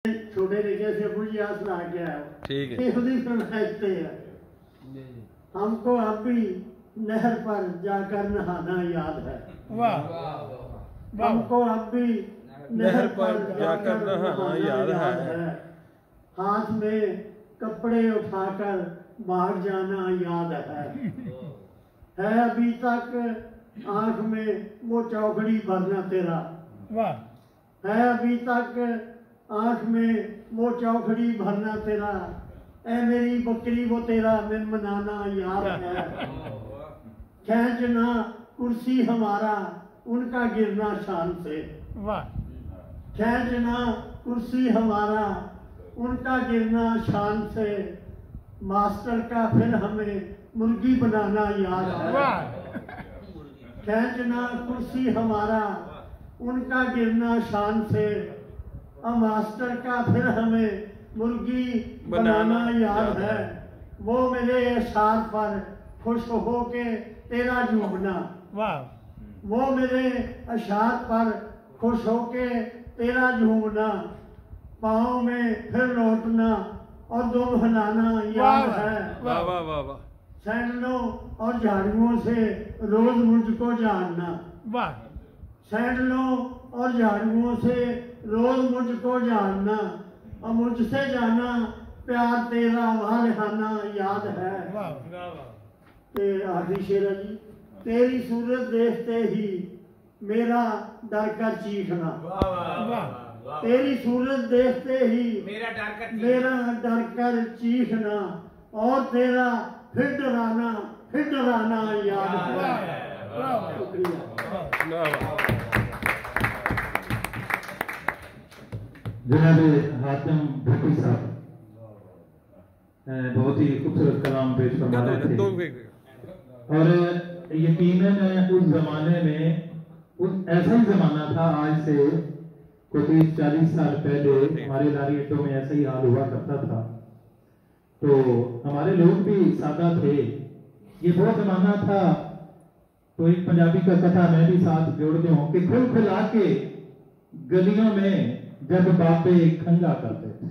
छोटे निके से बुझिया सुना के आया। ठीक है। सुनाते हैं हमको अभी नहर पर जाकर नहाना याद है। वाह। हमको अभी नहर पर जाकर नहाना याद है। हाथ में कपड़े उठाकर बाहर जाना याद है अभी तक आंख में वो चौकड़ी भरना तेरा। वाह। है अभी तक आंख में वो चौकड़ी भरना तेरा। ऐ मेरी बकरी वो तेरा मैं मनाना याद है। खींचना कुर्सी हमारा उनका गिरना शान से। वाह। खींचना कुर्सी हमारा उनका गिरना शान से। मास्टर का फिर हमें मुर्गी बनाना याद है। खींचना कुर्सी हमारा उनका गिरना शान से। अब मास्टर का फिर हमें मुर्गी बनाना याद है। वो मेरे इशार पर खुश हो के तेरा झूमना। वाह। वो मेरे इशार पर खुश हो के तेरा झूमना। पाँव में फिर लौटना और दुम हिलाना याद है। वाह वाह वाह वाह। सैंडलों और झाड़ुओं से रोज मुझको जानना। वाह। सैंडलों और झाड़ुओं से रोज मुझको जानना और मुझसे जाना प्यार तेरा वालहाना याद है। आखिरी शेर जी। तेरी सूरत देखते ही मेरा डर कर चीखना। तेरी सूरत देखते ही मेरा डर कर चीखना और तेरा फिर डराना याद है। जनाब हातिम भुट्टी साहब बहुत ही खूबसूरत कलाम पेश फरमा रहे थे और यकीनन उस जमाने में ऐसा ही जमाना था। आज से कुछ 30-40 साल पहले हमारे लारी अड्डों में ऐसा ही हाल हुआ करता था। तो हमारे लोग भी सादा थे। ये वो जमाना था। तो एक पंजाबी का कथा मैं भी साथ जोड़ दूं कि खुल खुला के गलियों में जब बापे खंगा करते थे।